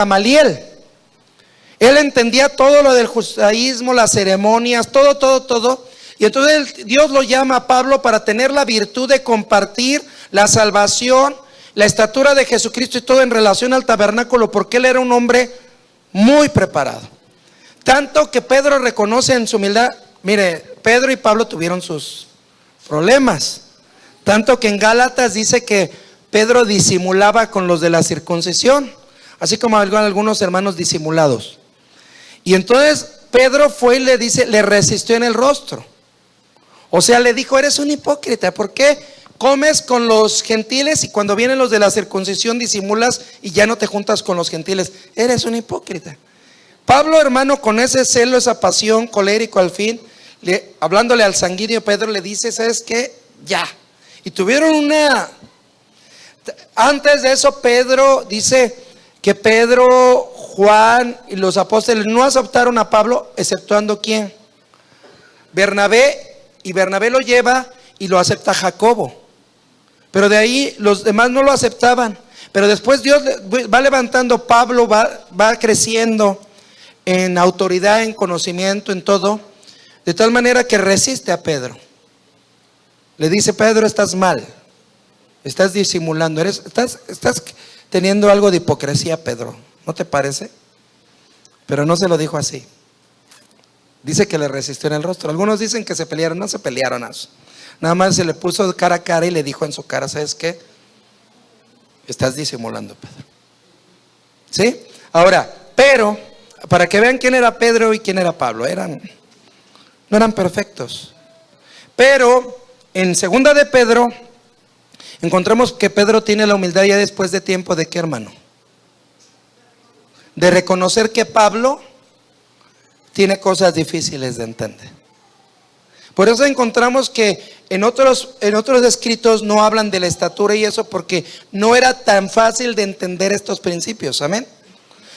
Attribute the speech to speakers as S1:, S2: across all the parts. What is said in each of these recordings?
S1: Gamaliel. Él entendía todo lo del judaísmo, las ceremonias, todo. Y entonces Dios lo llama a Pablo para tener la virtud de compartir la salvación, la estatura de Jesucristo y todo en relación al tabernáculo, porque él era un hombre muy preparado. Tanto que Pedro reconoce en su humildad. Mire, Pedro y Pablo tuvieron sus problemas. Tanto que en Gálatas dice que Pedro disimulaba con los de la circuncisión, así como algunos hermanos disimulados. Y entonces Pedro fue y le dice, le resistió en el rostro. O sea, le dijo, eres un hipócrita, ¿por qué comes con los gentiles y cuando vienen los de la circuncisión disimulas y ya no te juntas con los gentiles? Eres un hipócrita. Pablo, hermano, con ese celo, esa pasión, colérico al fin, hablándole al sanguíneo Pedro, le dice, ¿sabes qué? Ya. Y tuvieron antes de eso Pedro dice que Pedro, Juan y los apóstoles no aceptaron a Pablo, exceptuando ¿quién? Bernabé. Y Bernabé lo lleva y lo acepta Jacobo. Pero de ahí los demás no lo aceptaban. Pero después Dios va levantando, Pablo va creciendo en autoridad, en conocimiento, en todo, de tal manera que resiste a Pedro. Le dice, Pedro, estás mal, estás disimulando, estás teniendo algo de hipocresía, Pedro, ¿no te parece? Pero no se lo dijo así. Dice que le resistió en el rostro. Algunos dicen que se pelearon, no se pelearon. Nada más se le puso cara a cara y le dijo en su cara, ¿sabes qué? Estás disimulando, Pedro. ¿Sí? Ahora, pero, para que vean quién era Pedro y quién era Pablo, no eran perfectos. Pero en segunda de Pedro encontramos que Pedro tiene la humildad ya después de tiempo de ¿qué, hermano? De reconocer que Pablo tiene cosas difíciles de entender. Por eso encontramos que en otros escritos no hablan de la estatura y eso, porque no era tan fácil de entender estos principios, amén.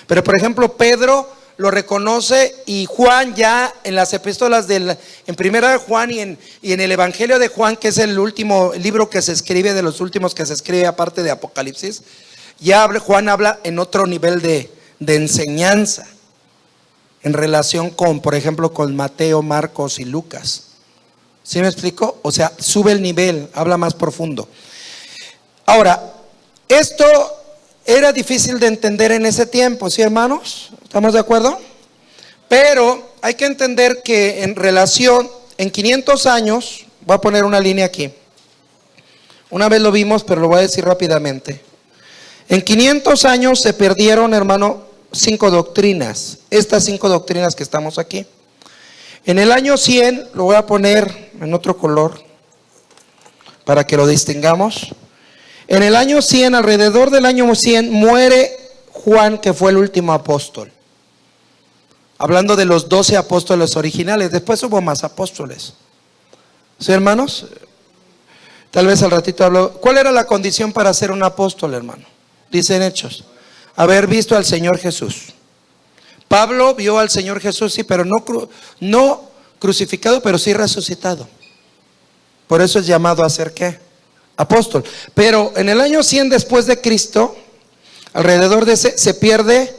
S1: Pero por ejemplo Pedro lo reconoce, y Juan ya en las epístolas en primera de Juan y en el Evangelio de Juan, que es el último libro que se escribe, de los últimos que se escribe aparte de Apocalipsis, ya Juan habla en otro nivel de enseñanza en relación con, por ejemplo, con Mateo, Marcos y Lucas. ¿Sí me explico? O sea, sube el nivel, habla más profundo. Ahora, esto era difícil de entender en ese tiempo, ¿sí, hermanos? ¿Estamos de acuerdo? Pero hay que entender que en relación, en 500 años, voy a poner una línea aquí. Una vez lo vimos, pero lo voy a decir rápidamente. En 500 años se perdieron, hermano, 5 doctrinas. Estas 5 doctrinas que estamos aquí. En el año 100, lo voy a poner en otro color para que lo distingamos. En el año 100, alrededor del año 100, muere Juan, que fue el último apóstol. Hablando de los 12 apóstoles originales. Después hubo más apóstoles. ¿Sí, hermanos? Tal vez al ratito hablo. ¿Cuál era la condición para ser un apóstol, hermano? Dicen Hechos: haber visto al Señor Jesús. Pablo vio al Señor Jesús, sí, pero no crucificado, pero sí resucitado. Por eso es llamado a ser ¿qué? Apóstol. Pero en el año 100 después de Cristo, alrededor de se pierde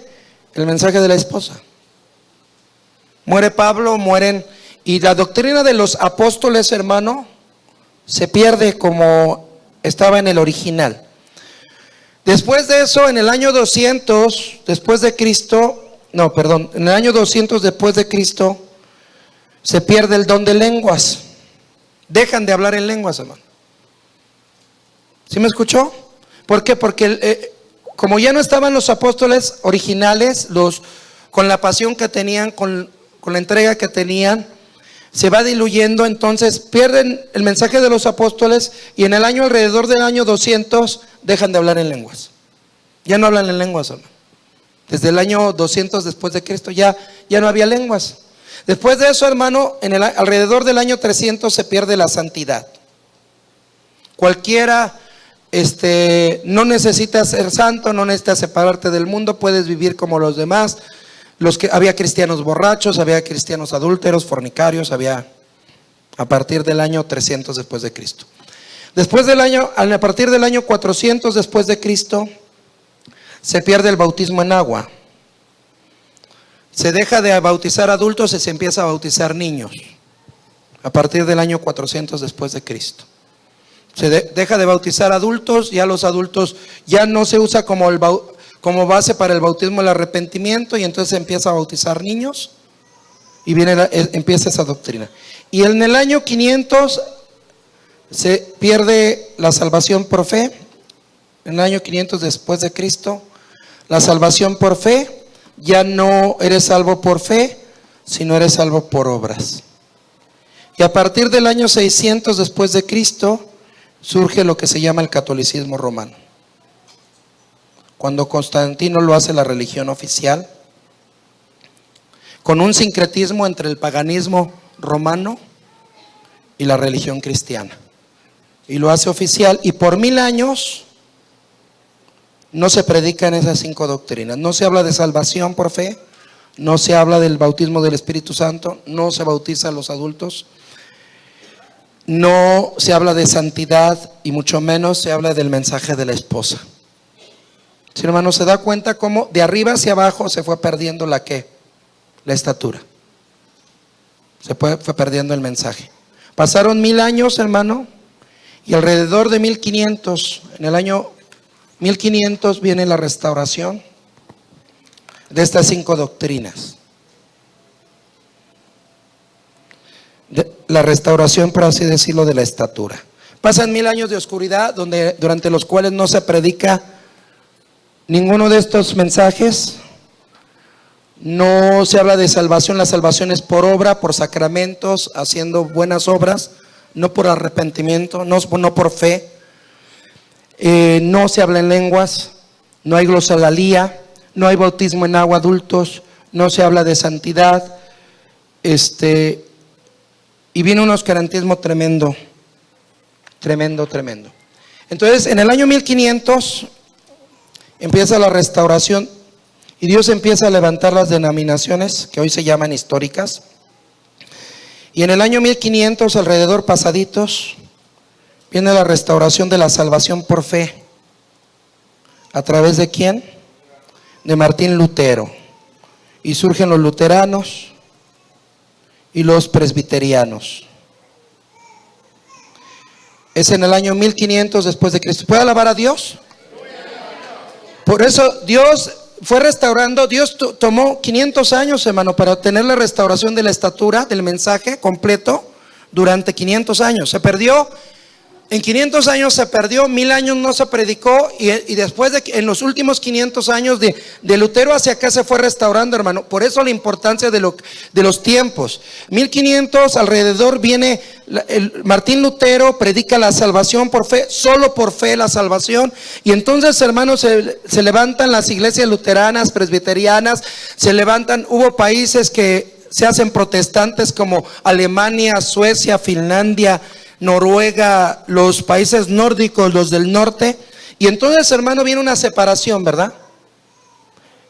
S1: el mensaje de la esposa. Muere Pablo, mueren, y la doctrina de los apóstoles, hermano, se pierde como estaba en el original. Después de eso, en el año 200 después de Cristo, en el año 200 después de Cristo, se pierde el don de lenguas. Dejan de hablar en lenguas, hermano. ¿Sí me escuchó? ¿Por qué? Porque como ya no estaban los apóstoles originales, con la pasión que tenían, con la entrega que tenían, se va diluyendo, entonces pierden el mensaje de los apóstoles, y en el año, alrededor del año 200, dejan de hablar en lenguas. Ya no hablan en lenguas, hermano. Desde el año 200 después de Cristo ya no había lenguas. Después de eso, hermano, alrededor del año 300 se pierde la santidad. Cualquiera no necesitas ser santo, no necesitas separarte del mundo, puedes vivir como los demás. Había cristianos borrachos, había cristianos adúlteros, fornicarios, había a partir del año 300 después de Cristo. A partir del año 400 después de Cristo, se pierde el bautismo en agua. Se deja de bautizar adultos y se empieza a bautizar niños a partir del año 400 después de Cristo. Se deja de bautizar adultos, ya los adultos ya no se usa como base para el bautismo el arrepentimiento, y entonces se empieza a bautizar niños y empieza esa doctrina. Y en el año 500 se pierde la salvación por fe. En el año 500 después de Cristo, la salvación por fe, ya no eres salvo por fe, sino eres salvo por obras. Y a partir del año 600 después de Cristo surge lo que se llama el catolicismo romano, cuando Constantino lo hace la religión oficial, con un sincretismo entre el paganismo romano y la religión cristiana, y lo hace oficial. Y por 1000 años no se predican esas 5 doctrinas. No se habla de salvación por fe, no se habla del bautismo del Espíritu Santo, no se bautiza a los adultos, no se habla de santidad, y mucho menos se habla del mensaje de la esposa. Si hermano, se da cuenta cómo de arriba hacia abajo se fue perdiendo la estatura, se fue perdiendo el mensaje. Pasaron 1000 años, hermano, y alrededor de 1500, en el año 1500 viene la restauración de estas 5 doctrinas. La restauración, por así decirlo, de la estatura. Pasan 1000 años de oscuridad, durante los cuales no se predica ninguno de estos mensajes. No se habla de salvación. La salvación es por obra, por sacramentos, haciendo buenas obras, no por arrepentimiento, no por fe. No se habla en lenguas, no hay glosalalía, no hay bautismo en agua adultos, no se habla de santidad. Y viene un oscurantismo tremendo. Entonces, en el año 1500 empieza la restauración y Dios empieza a levantar las denominaciones que hoy se llaman históricas. Y en el año 1500, alrededor pasaditos, viene la restauración de la salvación por fe. ¿A través de quién? De Martín Lutero. Y surgen los luteranos y los presbiterianos. Es en el año 1500 después de Cristo. ¿Puede alabar a Dios? Por eso Dios fue restaurando. Dios tomó 500 años, hermano, para obtener la restauración de la estatura del mensaje completo. Durante 500 años se perdió. En 500 años se perdió, 1000 años no se predicó, y después en los últimos 500 años de Lutero hacia acá se fue restaurando, hermano. Por eso la importancia de los tiempos. 1500 alrededor viene Martín Lutero, predica la salvación por fe, solo por fe la salvación. Y entonces, hermanos, se levantan las iglesias luteranas, presbiterianas, hubo países que se hacen protestantes como Alemania, Suecia, Finlandia, Noruega, los países nórdicos, los del norte. Y entonces, hermano, viene una separación, ¿verdad?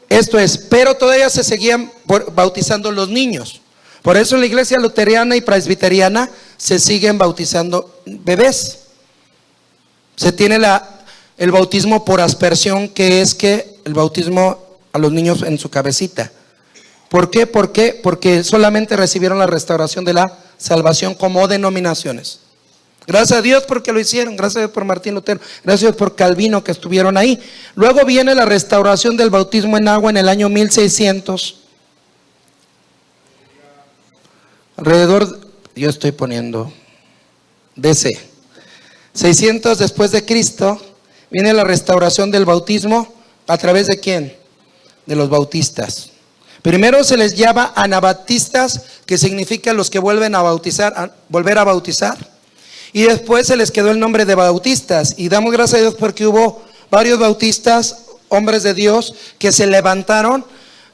S1: Esto es, pero todavía se seguían bautizando los niños. Por eso en la iglesia luterana y presbiteriana se siguen bautizando bebés. Se tiene el bautismo por aspersión, que es el bautismo a los niños en su cabecita. ¿Por qué? Porque solamente recibieron la restauración de la salvación como denominaciones. Gracias a Dios porque lo hicieron, gracias a Dios por Martín Lutero, gracias a Dios por Calvino que estuvieron ahí. Luego viene la restauración del bautismo en agua en el año 1600. Alrededor, yo estoy poniendo DC, 600 después de Cristo, viene la restauración del bautismo. ¿A través de quién? De los bautistas. Primero se les llama anabaptistas, que significa los que vuelven a bautizar, volver a bautizar. Y después se les quedó el nombre de bautistas. Y damos gracias a Dios porque hubo varios bautistas, hombres de Dios, que se levantaron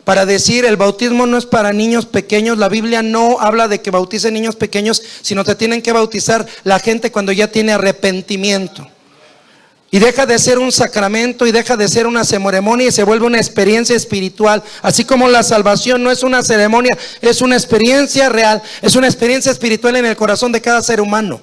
S1: para decir: el bautismo no es para niños pequeños. La Biblia no habla de que bauticen niños pequeños, sino que tienen que bautizar la gente cuando ya tiene arrepentimiento. Y deja de ser un sacramento y deja de ser una ceremonia y se vuelve una experiencia espiritual. Así como la salvación no es una ceremonia, es una experiencia real, es una experiencia espiritual en el corazón de cada ser humano.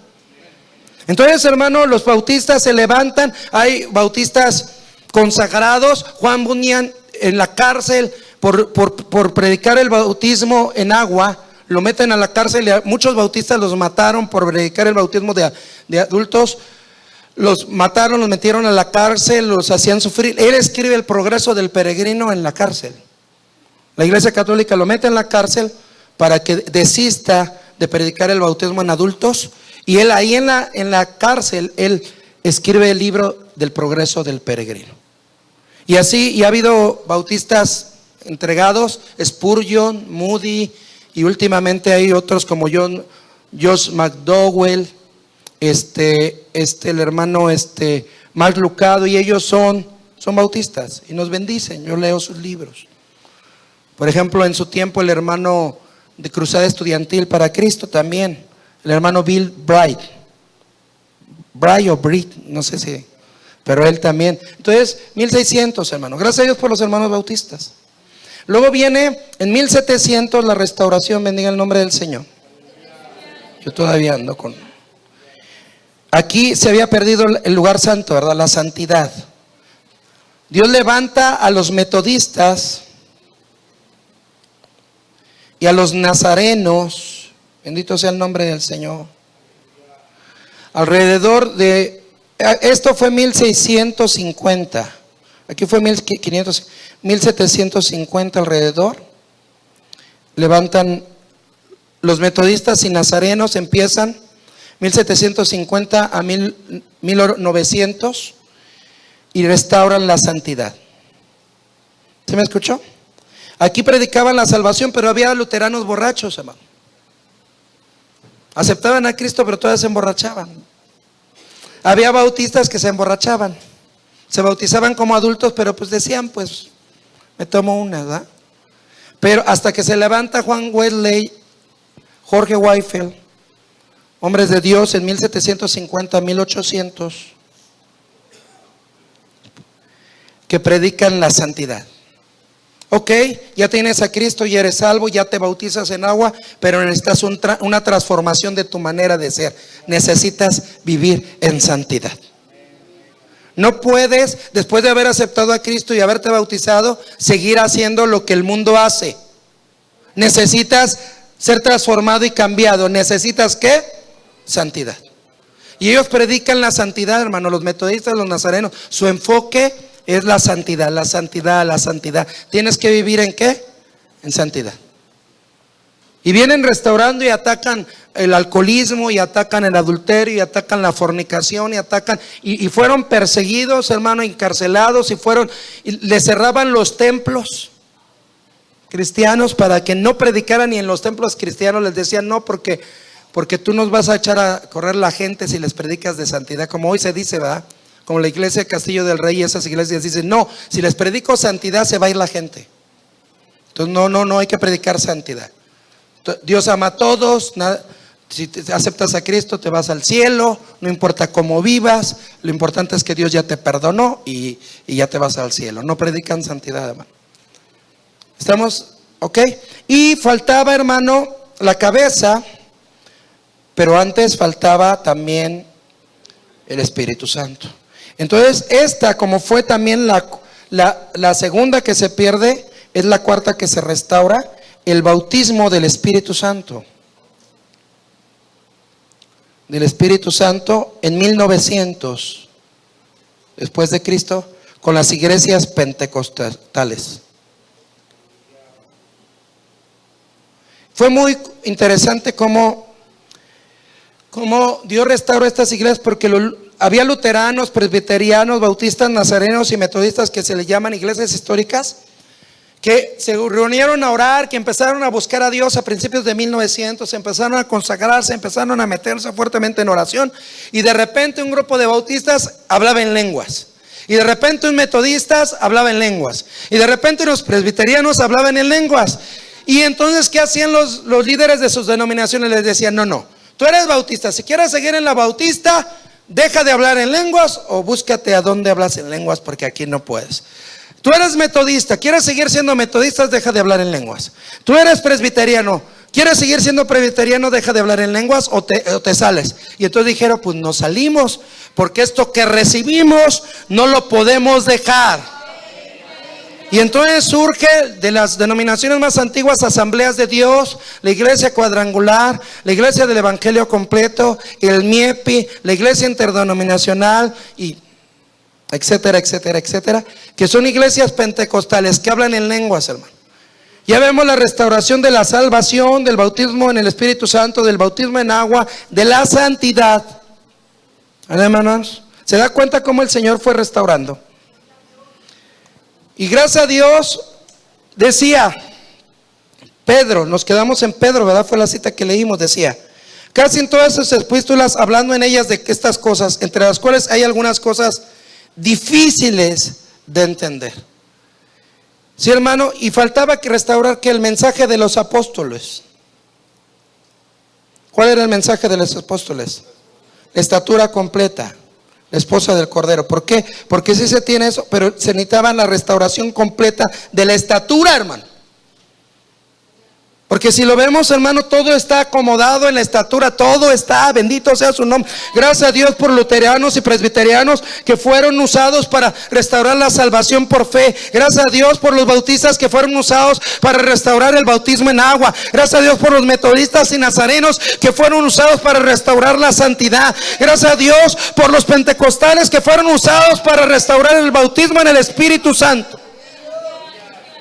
S1: Entonces, hermano, los bautistas se levantan. Hay bautistas consagrados. Juan Bunyan en la cárcel por predicar el bautismo en agua, lo meten a la cárcel y muchos bautistas los mataron por predicar el bautismo de adultos. Los mataron, los metieron a la cárcel, los hacían sufrir. Él escribe El progreso del peregrino en la cárcel. La Iglesia Católica lo mete en la cárcel para que desista de predicar el bautismo en adultos. Y él ahí en la cárcel, él escribe el libro del progreso del peregrino. Y así, y ha habido bautistas entregados, Spurgeon, Moody, y últimamente hay otros como Josh McDowell, el hermano Mark Lucado, y ellos son bautistas y nos bendicen. Yo leo sus libros. Por ejemplo, en su tiempo el hermano de Cruzada Estudiantil para Cristo también, el hermano Bill Bright o Bright, no sé si, pero él también. Entonces, 1600, hermano. Gracias a Dios por los hermanos bautistas. Luego viene en 1700 la restauración, bendiga el nombre del Señor. Yo todavía ando con... Aquí se había perdido el lugar santo, ¿verdad? La santidad. Dios levanta a los metodistas y a los nazarenos, bendito sea el nombre del Señor. Alrededor de, esto fue 1650, aquí fue 1500, 1750 alrededor. Levantan los metodistas y nazarenos, empiezan 1750 a 1900 y restauran la santidad. ¿Se me escuchó? Aquí predicaban la salvación, pero había luteranos borrachos, hermano. Aceptaban a Cristo, pero todavía se emborrachaban. Había bautistas que se emborrachaban. Se bautizaban como adultos, pero pues decían, pues me tomo una, ¿verdad? Pero hasta que se levanta Juan Wesley, Jorge Whitefield, hombres de Dios, en 1750, 1800, que predican la santidad. Ok, ya tienes a Cristo y eres salvo, ya te bautizas en agua, pero necesitas una transformación de tu manera de ser. Necesitas vivir en santidad. No puedes, después de haber aceptado a Cristo y haberte bautizado, seguir haciendo lo que el mundo hace. Necesitas ser transformado y cambiado. ¿Necesitas qué? Santidad. Y ellos predican la santidad, hermano, los metodistas, los nazarenos. Su enfoque es la santidad, la santidad, la santidad. ¿Tienes que vivir en qué? En santidad. Y vienen restaurando y atacan el alcoholismo, y atacan el adulterio, y atacan la fornicación, y atacan, y fueron perseguidos, hermano, encarcelados, y les cerraban los templos cristianos para que no predicaran, y en los templos cristianos les decían no, porque tú nos vas a echar a correr la gente si les predicas de santidad, como hoy se dice, ¿verdad? Como la iglesia de Castillo del Rey y esas iglesias dicen, no, si les predico santidad se va a ir la gente. Entonces no hay que predicar santidad. Dios ama a todos, si te aceptas a Cristo te vas al cielo, no importa cómo vivas, lo importante es que Dios ya te perdonó y ya te vas al cielo. No predican santidad, hermano. ¿Estamos? ¿Ok? Y faltaba, hermano, la cabeza, pero antes faltaba también el Espíritu Santo. Entonces como fue también la segunda que se pierde, es la cuarta que se restaura, el bautismo del Espíritu Santo. Del Espíritu Santo en 1900 después de Cristo, con las iglesias pentecostales. Fue muy interesante cómo Dios restauró estas iglesias, porque había luteranos, presbiterianos, bautistas, nazarenos y metodistas, que se les llaman iglesias históricas, que se reunieron a orar, que empezaron a buscar a Dios a principios de 1900, empezaron a consagrarse, empezaron a meterse fuertemente en oración, y de repente un grupo de bautistas hablaba en lenguas, y de repente un metodistas hablaba en lenguas, y de repente los presbiterianos hablaban en lenguas. Y entonces, ¿qué hacían los líderes de sus denominaciones? Les decían, no, tú eres bautista, si quieres seguir en la bautista, deja de hablar en lenguas o búscate a dónde hablas en lenguas, porque aquí no puedes. Tú eres metodista, quieres seguir siendo metodista, deja de hablar en lenguas. Tú eres presbiteriano, ¿quieres seguir siendo presbiteriano? Deja de hablar en lenguas o te sales. Y entonces dijeron, pues nos salimos, porque esto que recibimos no lo podemos dejar. Y entonces surge de las denominaciones más antiguas, Asambleas de Dios, la Iglesia Cuadrangular, la Iglesia del Evangelio Completo, el MIEPI, la Iglesia Interdenominacional, y etcétera, etcétera, etcétera, que son iglesias pentecostales que hablan en lenguas, hermano. Ya vemos la restauración de la salvación, del bautismo en el Espíritu Santo, del bautismo en agua, de la santidad. Hermanos, ¿se da cuenta cómo el Señor fue restaurando? Y gracias a Dios, decía Pedro, nos quedamos en Pedro, ¿verdad? Fue la cita que leímos, decía, casi en todas sus epístolas, hablando en ellas de estas cosas, entre las cuales hay algunas cosas difíciles de entender. Sí, hermano, y faltaba que restaurar que el mensaje de los apóstoles. ¿Cuál era el mensaje de los apóstoles? La estatura completa, la esposa del Cordero. ¿Por qué? Porque sí se tiene eso, pero se necesitaba la restauración completa de la estatura, hermano. Porque si lo vemos, hermano, todo está acomodado en la estatura, todo está, bendito sea su nombre. Gracias a Dios por luteranos y presbiterianos que fueron usados para restaurar la salvación por fe. Gracias a Dios por los bautistas que fueron usados para restaurar el bautismo en agua. Gracias a Dios por los metodistas y nazarenos que fueron usados para restaurar la santidad. Gracias a Dios por los pentecostales que fueron usados para restaurar el bautismo en el Espíritu Santo.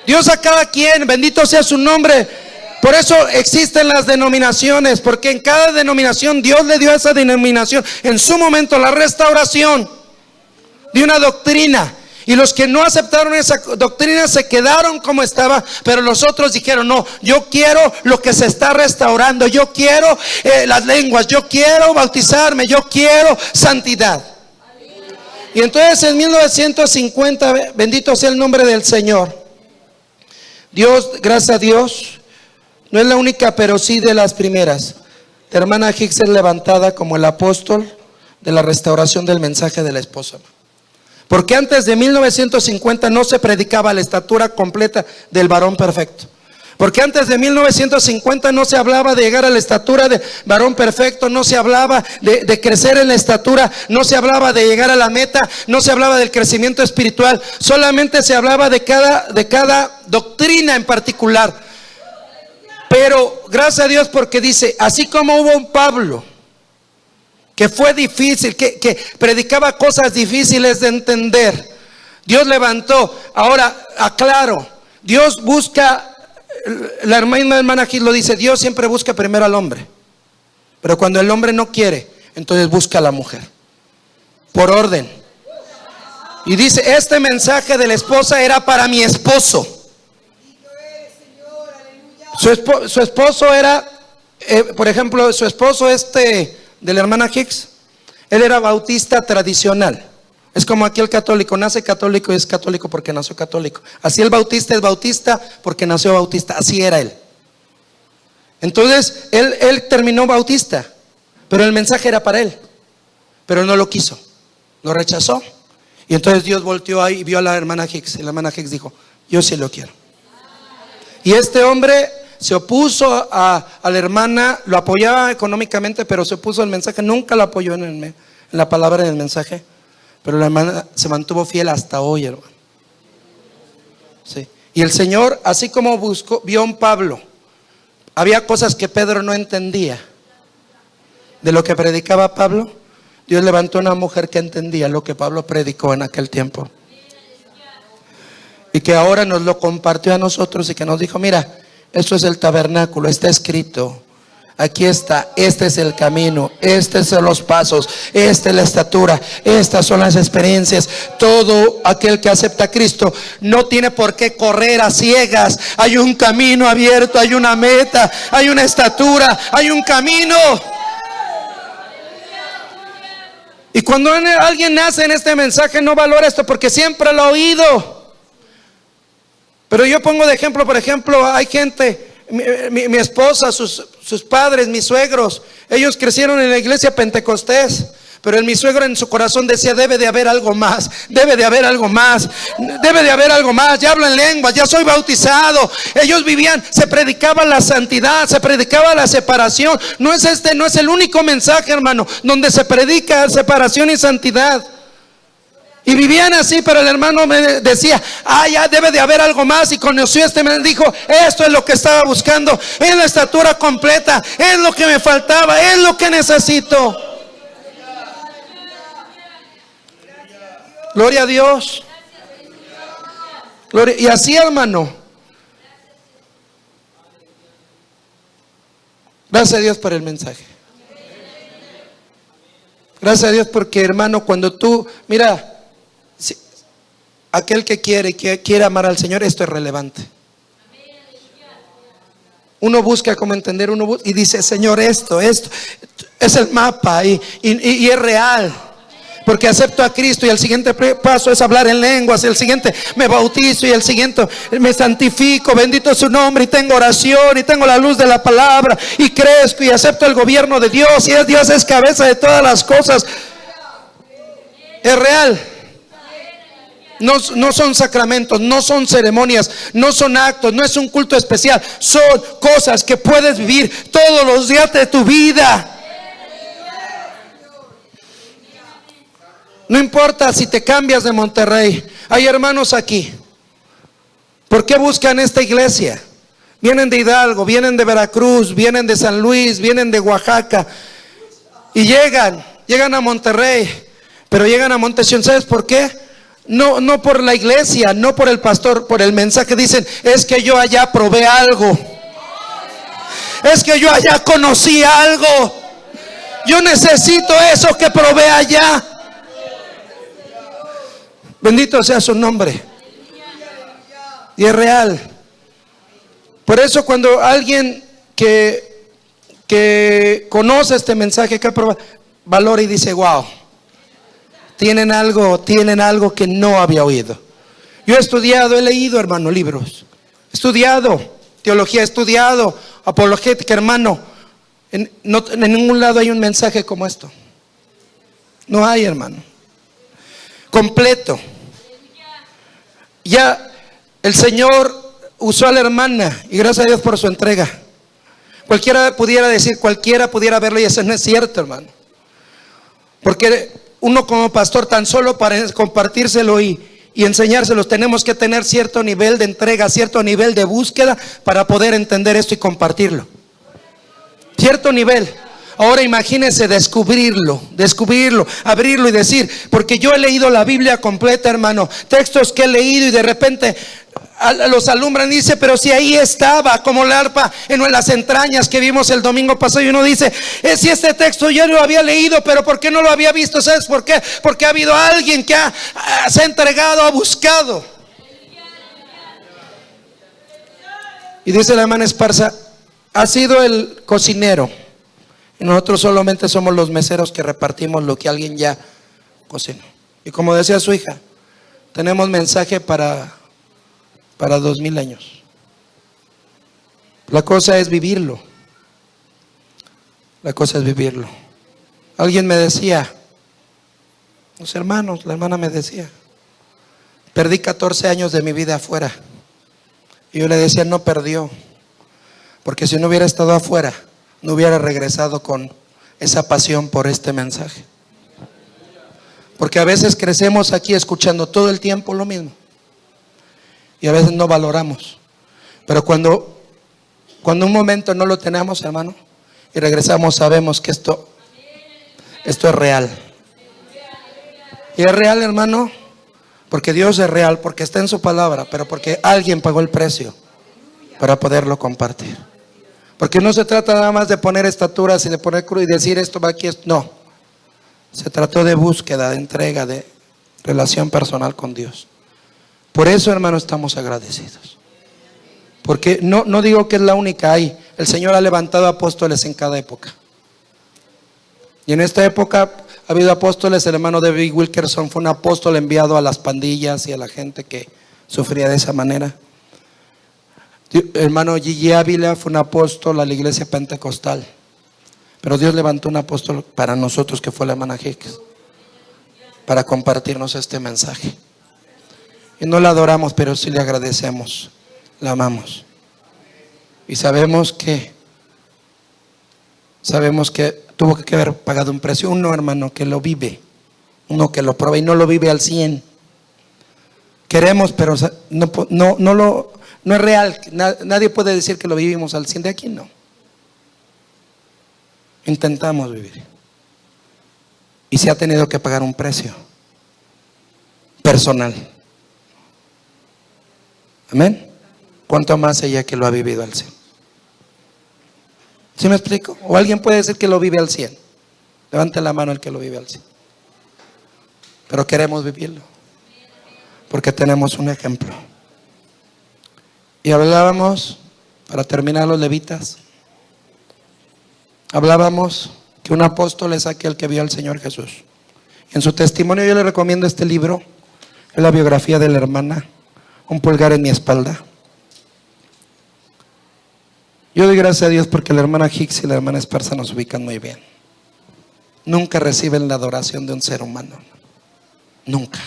S1: Dios a cada quien, bendito sea su nombre. Por eso existen las denominaciones, porque en cada denominación Dios le dio a esa denominación en su momento la restauración de una doctrina. Y los que no aceptaron esa doctrina se quedaron como estaba, pero los otros dijeron, no, yo quiero lo que se está restaurando, yo quiero las lenguas, yo quiero bautizarme, yo quiero santidad. Y entonces en 1950, bendito sea el nombre del Señor, Dios, gracias a Dios, no es la única, pero sí de las primeras. La hermana Hicks es levantada como el apóstol de la restauración del mensaje de la esposa. Porque antes de 1950 no se predicaba la estatura completa del varón perfecto. Porque antes de 1950 no se hablaba de llegar a la estatura de varón perfecto, no se hablaba de crecer en la estatura, no se hablaba de llegar a la meta, no se hablaba del crecimiento espiritual, solamente se hablaba de cada doctrina en particular. Pero gracias a Dios, porque dice, así como hubo un Pablo que fue difícil, que predicaba cosas difíciles de entender, Dios levantó. Ahora aclaro, Dios busca, la hermana Gil lo dice, Dios siempre busca primero al hombre, pero cuando el hombre no quiere, entonces busca a la mujer, por orden. Y dice, este mensaje de la esposa era para mi esposo. Su esposo era, por ejemplo, su esposo de la hermana Hicks, él era bautista tradicional. Es como aquí el católico, nace católico y es católico porque nació católico. Así el bautista es bautista porque nació bautista, así era él. Entonces, él terminó bautista, pero el mensaje era para él, pero no lo quiso, lo rechazó. Y entonces Dios volteó ahí y vio a la hermana Hicks, y la hermana Hicks dijo, yo sí lo quiero. Y este hombre se opuso a la hermana, lo apoyaba económicamente, pero se opuso al mensaje, nunca lo apoyó en la palabra del mensaje, pero la hermana se mantuvo fiel hasta hoy, hermano. Sí. Y el Señor, así como vio a un Pablo, había cosas que Pedro no entendía de lo que predicaba Pablo. Dios levantó una mujer que entendía lo que Pablo predicó en aquel tiempo, y que ahora nos lo compartió a nosotros y que nos dijo, mira, esto es el tabernáculo, está escrito, aquí está, este es el camino, estos son los pasos, esta es la estatura, estas son las experiencias. Todo aquel que acepta a Cristo no tiene por qué correr a ciegas. Hay un camino abierto, hay una meta, hay una estatura, hay un camino. Y cuando alguien nace en este mensaje no valora esto porque siempre lo ha oído. Pero yo pongo de ejemplo, por ejemplo, hay gente, mi esposa, sus padres, mis suegros, ellos crecieron en la iglesia Pentecostés. Pero mi suegro en su corazón decía: debe de haber algo más, debe de haber algo más, debe de haber algo más. Ya hablo en lenguas, ya soy bautizado. Ellos vivían, se predicaba la santidad, se predicaba la separación. No es el único mensaje, hermano, donde se predica separación y santidad. Y vivían así, pero el hermano me decía: ya debe de haber algo más. Y conoció me dijo: esto es lo que estaba buscando, es la estatura completa, es lo que me faltaba, es lo que necesito. Gloria a Dios. Gloria. Y así, hermano, gracias a Dios por el mensaje. Gracias a Dios porque, hermano, cuando tú, mira, aquel que quiere amar al Señor, esto es relevante. Uno busca cómo entender, y dice: Señor, esto es el mapa, y es real. Porque acepto a Cristo, y el siguiente paso es hablar en lenguas, el siguiente me bautizo, y el siguiente me santifico, bendito es su nombre, y tengo oración, y tengo la luz de la palabra, y crezco, y acepto el gobierno de Dios, y Dios es cabeza de todas las cosas. Es real. No son sacramentos, no son ceremonias, no son actos, no es un culto especial. Son cosas que puedes vivir todos los días de tu vida. No importa si te cambias de Monterrey. Hay hermanos aquí. ¿Por qué buscan esta iglesia? Vienen de Hidalgo, vienen de Veracruz, vienen de San Luis, vienen de Oaxaca, y llegan a Monterrey, pero llegan a Montesión. ¿Sabes por qué? No por la iglesia, no por el pastor, por el mensaje. Dicen: es que yo allá probé algo, es que yo allá conocí algo, yo necesito eso que probé allá. Bendito sea su nombre. Y es real. Por eso cuando alguien que conoce este mensaje, que valora y dice: wow, tienen algo que no había oído. Yo he estudiado, he leído, hermano, libros, he estudiado teología, he estudiado apologética, hermano. En ningún lado hay un mensaje como esto. No hay, hermano, completo. Ya el Señor usó a la hermana, y gracias a Dios por su entrega. Cualquiera pudiera verlo, y eso no es cierto, hermano. Porque uno como pastor, tan solo para compartírselo y enseñárselos, tenemos que tener cierto nivel de entrega, cierto nivel de búsqueda para poder entender esto y compartirlo. Cierto nivel. Ahora imagínense descubrirlo, abrirlo y decir: porque yo he leído la Biblia completa, hermano, textos que he leído, y de repente los alumbran y dice: pero si ahí estaba, como la arpa en las entrañas que vimos el domingo pasado. Y uno dice: si este texto yo lo había leído, pero ¿por qué no lo había visto? ¿Sabes por qué? Porque ha habido alguien que se ha entregado, ha buscado. Y dice la hermana Esparza: ha sido el cocinero, y nosotros solamente somos los meseros que repartimos lo que alguien ya cocinó. Y como decía su hija, tenemos mensaje para 2000 años. La cosa es vivirlo. La cosa es vivirlo. Alguien me decía, los hermanos, la hermana me decía: perdí 14 años de mi vida afuera. Y yo le decía: no perdió, porque si no hubiera estado afuera, no hubiera regresado con esa pasión por este mensaje. Porque a veces crecemos aquí escuchando todo el tiempo lo mismo, y a veces no valoramos. Pero cuando un momento no lo tenemos, hermano, y regresamos, sabemos que esto es real. Y es real, hermano, porque Dios es real, porque está en su palabra, pero porque alguien pagó el precio para poderlo compartir. Porque no se trata nada más de poner estaturas y de poner cruz y decir: esto va aquí, no. Se trató de búsqueda, de entrega, de relación personal con Dios. Por eso, hermano, estamos agradecidos. Porque no digo que es la única. El Señor ha levantado apóstoles en cada época. Y en esta época ha habido apóstoles. El hermano David Wilkerson fue un apóstol enviado a las pandillas y a la gente que sufría de esa manera. El hermano Gigi Ávila fue un apóstol a la iglesia pentecostal. Pero Dios levantó un apóstol para nosotros, que fue la hermana Hicks, para compartirnos este mensaje. Y no la adoramos, pero sí le agradecemos, la amamos. Y sabemos que tuvo que haber pagado un precio. Uno, hermano, que lo vive, uno que lo prueba y no lo vive al 100. Queremos, pero no es real. Nadie puede decir que lo vivimos al 100. De aquí no. Intentamos vivir. Y se ha tenido que pagar un precio personal. Amén. ¿Cuánto más ella que lo ha vivido al 100? ¿Sí me explico? ¿O alguien puede decir que lo vive al 100? Levante la mano el que lo vive al 100. Pero queremos vivirlo, porque tenemos un ejemplo. Y hablábamos, para terminar, los levitas, hablábamos que un apóstol es aquel que vio al Señor Jesús. En su testimonio yo le recomiendo este libro, es la biografía de la hermana, Un pulgar en mi espalda. Yo doy gracias a Dios porque la hermana Hicks y la hermana Esparza nos ubican muy bien. Nunca reciben la adoración de un ser humano, nunca,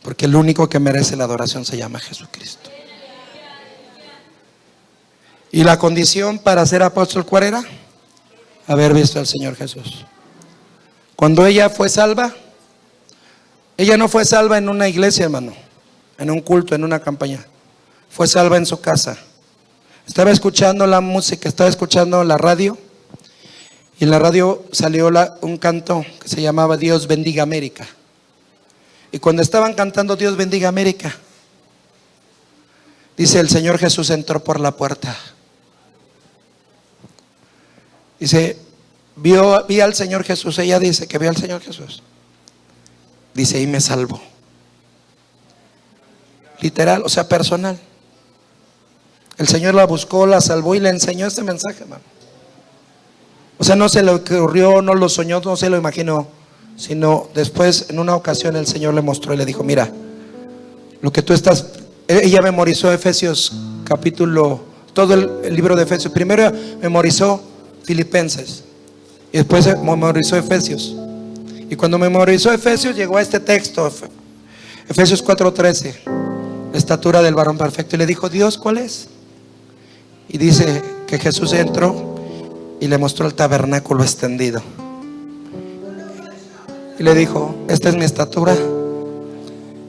S1: porque el único que merece la adoración se llama Jesucristo. Y la condición para ser apóstol, ¿cuál era? Haber visto al Señor Jesús. Cuando ella fue salva, ella no fue salva en una iglesia, hermano, en un culto, en una campaña. Fue salva en su casa. Estaba escuchando la música, estaba escuchando la radio, y en la radio salió un canto que se llamaba Dios bendiga América. Y cuando estaban cantando Dios bendiga América, dice, el Señor Jesús entró por la puerta. Dice, vi al Señor Jesús. Ella dice que vio al Señor Jesús. Dice, y me salvó. Literal, o sea, personal. El Señor la buscó, la salvó y le enseñó este mensaje, hermano. O sea, no se le ocurrió, no lo soñó, no se lo imaginó, sino después en una ocasión el Señor le mostró y le dijo, mira, lo que tú estás. Ella memorizó Efesios capítulo, todo el libro de Efesios. Primero memorizó Filipenses y después memorizó Efesios. Y cuando memorizó Efesios llegó a este texto, Efesios 4:13, la estatura del varón perfecto, y le dijo, Dios, ¿cuál es? Y dice que Jesús entró y le mostró el tabernáculo extendido y le dijo, esta es mi estatura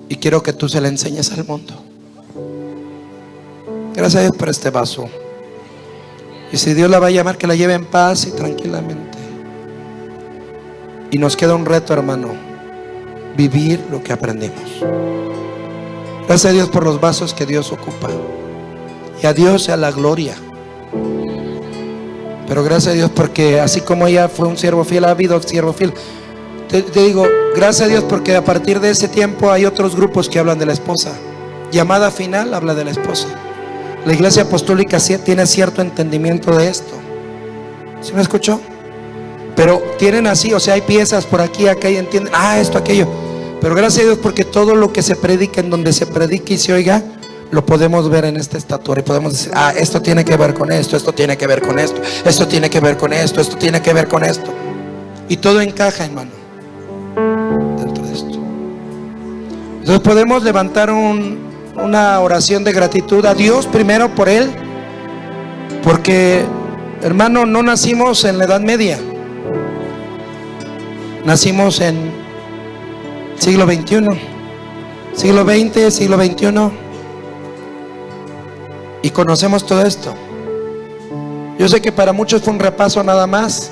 S1: y quiero que tú se la enseñes al mundo. Gracias a Dios por este vaso. Y si Dios la va a llamar, que la lleve en paz y tranquilamente. Y nos queda un reto, hermano, vivir lo que aprendimos. Gracias a Dios por los vasos que Dios ocupa, y a Dios sea la gloria. Pero gracias a Dios porque así como ella fue un siervo fiel, ha habido siervo fiel. Te digo, gracias a Dios porque a partir de ese tiempo hay otros grupos que hablan de la esposa. Llamada Final habla de la esposa. La iglesia apostólica tiene cierto entendimiento de esto. ¿Sí me escuchó? Pero tienen así, o sea, hay piezas por aquí, acá, y entienden, esto, aquello. Pero gracias a Dios porque todo lo que se predica, en donde se predique y se oiga, lo podemos ver en esta estatura. Y podemos decir, esto tiene que ver con esto, esto tiene que ver con esto, esto tiene que ver con esto, esto tiene que ver con esto. Y todo encaja, hermano, dentro de esto. Entonces podemos levantar una oración de gratitud a Dios primero por Él, porque, hermano, no nacimos en la Edad Media, nacimos en siglo XXI, siglo XX, siglo XXI, y conocemos todo esto. Yo sé que para muchos fue un repaso nada más,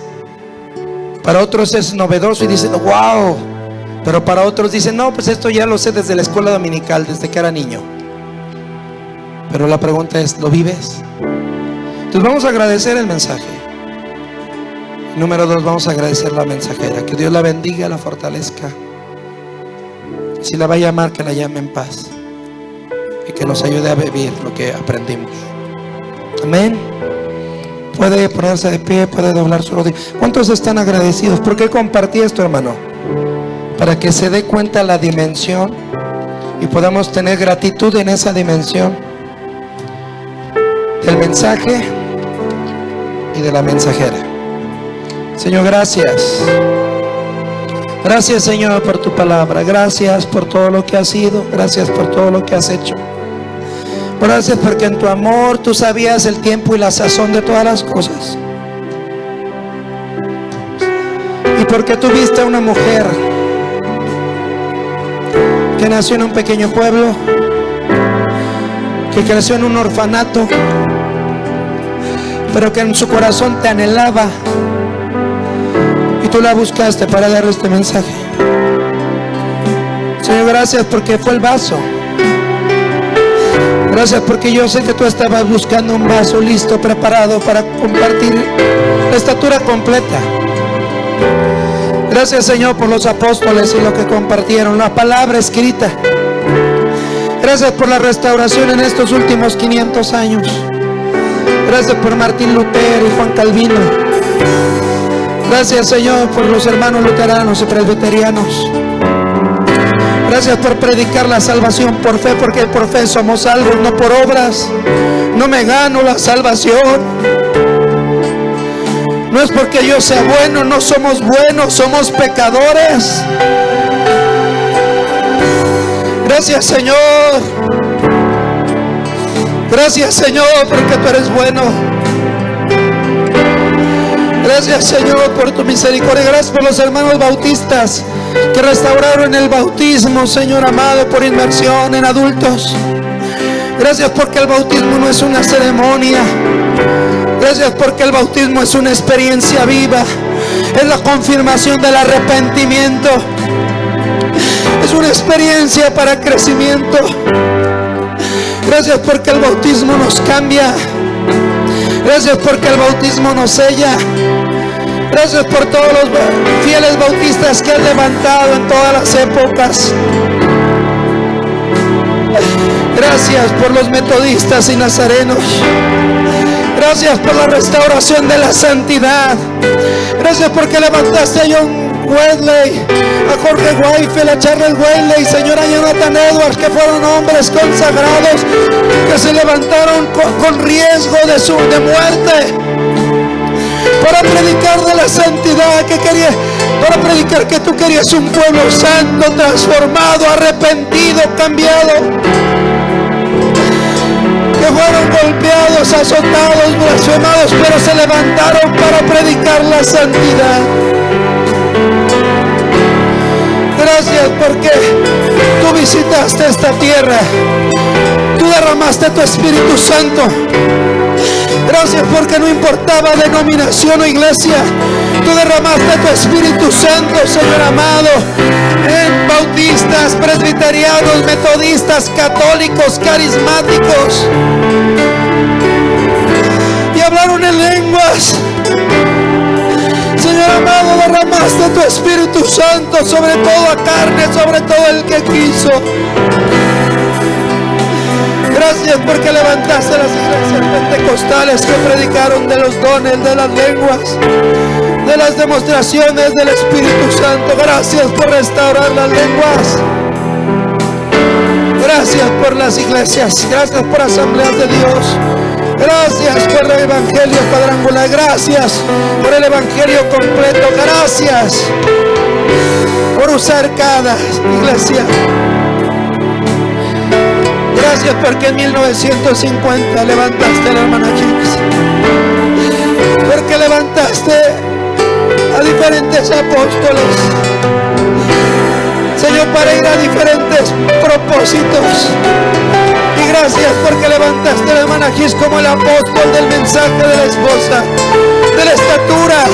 S1: para otros es novedoso y dicen wow, pero para otros dicen no, pues esto ya lo sé desde la escuela dominical, desde que era niño. Pero la pregunta es, ¿lo vives? Entonces vamos a agradecer el mensaje. Número 2, vamos a agradecer la mensajera. Que Dios la bendiga, la fortalezca. Si la va a llamar, que la llame en paz y que nos ayude a vivir lo que aprendimos. Amén. Puede ponerse de pie, puede doblar su rodilla. ¿Cuántos están agradecidos? ¿Por qué compartí esto, hermano? Para que se dé cuenta la dimensión y podamos tener gratitud en esa dimensión del mensaje y de la mensajera. Señor, gracias. Gracias, Señor, por tu palabra. Gracias por todo lo que has sido. Gracias por todo lo que has hecho. Gracias porque en tu amor tú sabías el tiempo y la sazón de todas las cosas. Y porque tuviste a una mujer que nació en un pequeño pueblo, que creció en un orfanato, pero que en su corazón te anhelaba, y tú la buscaste para darle este mensaje. Señor, gracias porque fue el vaso. Gracias porque yo sé que tú estabas buscando un vaso listo, preparado para compartir la estatura completa. Gracias, Señor, por los apóstoles y lo que compartieron, la palabra escrita. Gracias por la restauración en estos últimos 500 años. Gracias por Martín Lutero y Juan Calvino. Gracias, Señor, por los hermanos luteranos y presbiterianos. Gracias por predicar la salvación por fe, porque por fe somos salvos, no por obras. No me gano la salvación. No es porque yo sea bueno, no somos buenos, somos pecadores. Gracias, Señor. Gracias, Señor, porque tú eres bueno. Gracias, Señor, por tu misericordia. Gracias por los hermanos bautistas que restauraron el bautismo, Señor amado, por inmersión en adultos. Gracias porque el bautismo no es una ceremonia. Gracias porque el bautismo es una experiencia viva. Es la confirmación del arrepentimiento. Es una experiencia para crecimiento. Gracias porque el bautismo nos cambia. Gracias porque el bautismo nos sella. Gracias por todos los fieles bautistas que han levantado en todas las épocas. Gracias por los metodistas y nazarenos. Gracias por la restauración de la santidad. Gracias porque levantaste a John Wesley, a Jorge Whitefield, a Charles Wesley, Señor, a Jonathan Edwards, que fueron hombres consagrados, que se levantaron con riesgo de muerte, para predicar de la santidad que quería, para predicar que tú querías un pueblo santo, transformado, arrepentido, cambiado, que fueron golpeados, azotados, blasfemados, pero se levantaron para predicar la santidad. Gracias porque tú visitaste esta tierra, tú derramaste tu Espíritu Santo. Gracias porque no importaba denominación o iglesia, tú derramaste tu Espíritu Santo, Señor amado, en bautistas, presbiterianos, metodistas, católicos, carismáticos, y hablaron en lenguas. Señor amado, derramaste tu Espíritu Santo sobre toda carne, sobre todo el que quiso. Gracias porque levantaste las iglesias pentecostales que predicaron de los dones, de las lenguas, de las demostraciones del Espíritu Santo. Gracias por restaurar las lenguas. Gracias por las iglesias. Gracias por asambleas de Dios. Gracias por el evangelio cuadrangular. Gracias por el evangelio completo. Gracias por usar cada iglesia. Gracias porque en 1950 levantaste a la hermana Hicks, porque levantaste a diferentes apóstoles, Señor, para ir a diferentes propósitos. Y gracias porque levantaste a la hermana Hicks como el apóstol del mensaje de la esposa, de la estatura,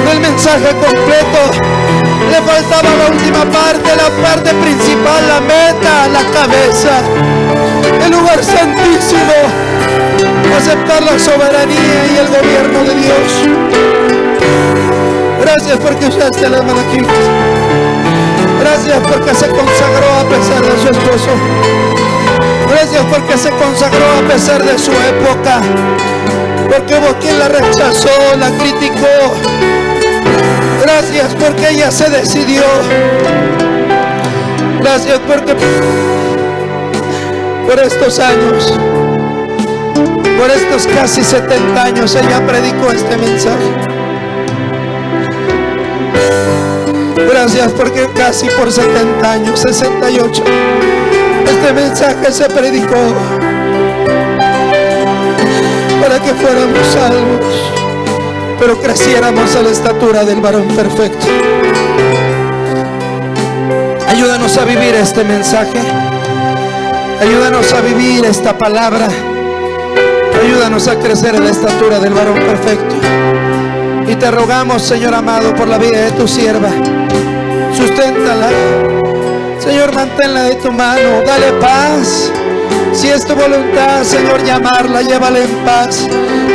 S1: del mensaje completo. Le faltaba la última parte, la parte principal, la meta, la cabeza, el lugar santísimo, aceptar la soberanía y el gobierno de Dios. Gracias porque usaste a la hermana Hicks. Gracias porque se consagró a pesar de su esposo. Gracias porque se consagró a pesar de su época, porque hubo quien la rechazó, la criticó. Gracias porque ella se decidió. Gracias porque por estos años, por estos casi 70 años, ella predicó este mensaje. gracias porque casi por 70 años, 68, este mensaje se predicó para que fuéramos salvos, pero creciéramos a la estatura del varón perfecto. Ayúdanos a vivir este mensaje. Ayúdanos a vivir esta palabra. Ayúdanos a crecer en la estatura del varón perfecto. Y te rogamos, Señor amado, por la vida de tu sierva. Susténtala, Señor, manténla de tu mano. Dale paz. Si es tu voluntad, Señor, llamarla, llévala en paz,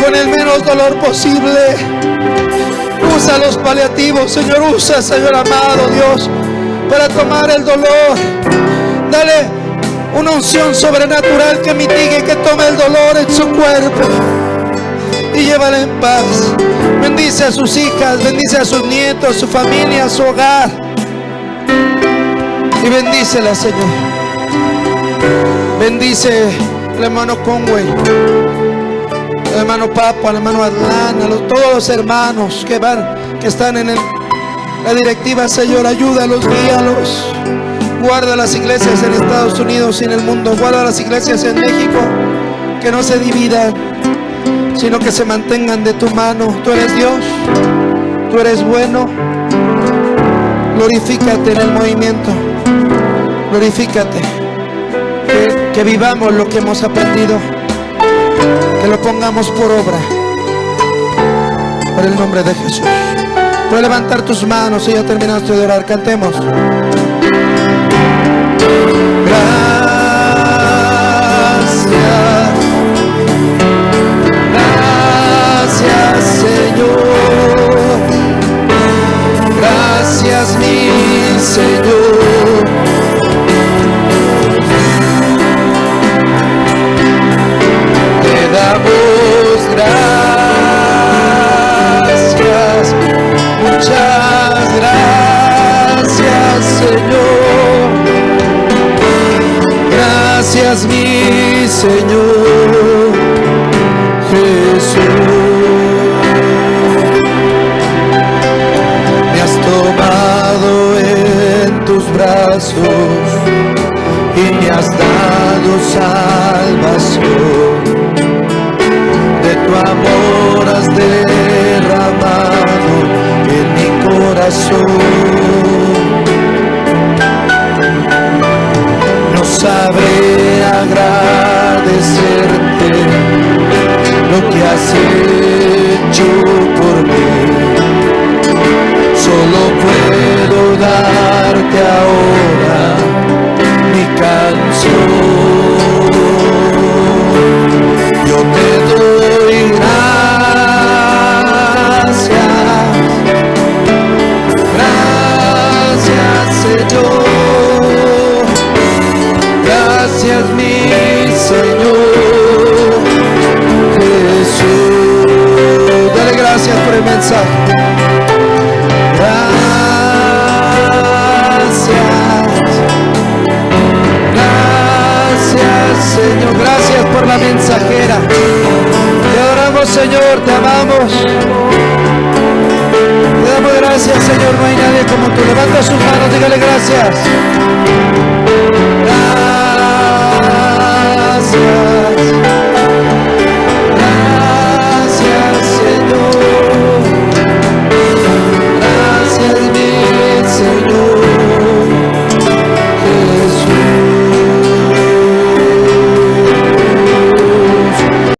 S1: con el menos dolor posible. Usa los paliativos, Señor. Usa, Señor amado, Dios, para tomar el dolor. Dale una unción sobrenatural que mitigue, que tome el dolor en su cuerpo y llévala en paz. Bendice a sus hijas, bendice a sus nietos, su familia, su hogar, y bendícela, Señor. Bendice al hermano Conway, al hermano Papo, al hermano Adlán, todos los hermanos que están en la directiva, Señor. Ayúdalos, guíalos. Guarda las iglesias en Estados Unidos y en el mundo. Guarda las iglesias en México, que no se dividan, sino que se mantengan de tu mano. Tú eres Dios, tú eres bueno. Glorifícate en el movimiento. Glorifícate. Que vivamos lo que hemos aprendido, que lo pongamos por obra, por el nombre de Jesús. Puedes levantar tus manos y ya terminaste de orar. Cantemos. Gracias, gracias, Señor. Gracias, mi Señor. Damos gracias, muchas gracias, Señor. Gracias, mi Señor Jesús. Me has tomado en tus brazos y me has dado salvación. De tu amor has derramado en mi corazón. No sabré agradecerte lo que has hecho por mí. Solo puedo darte ahora mi canción. Yo te doy gracias, gracias, Señor. Gracias, mi Señor Jesús. Dale gracias por el mensaje. Gracias, Señor. Gracias por la mensajera. Te adoramos, Señor. Te amamos. Te damos gracias, Señor. No hay nadie como tú. Levanta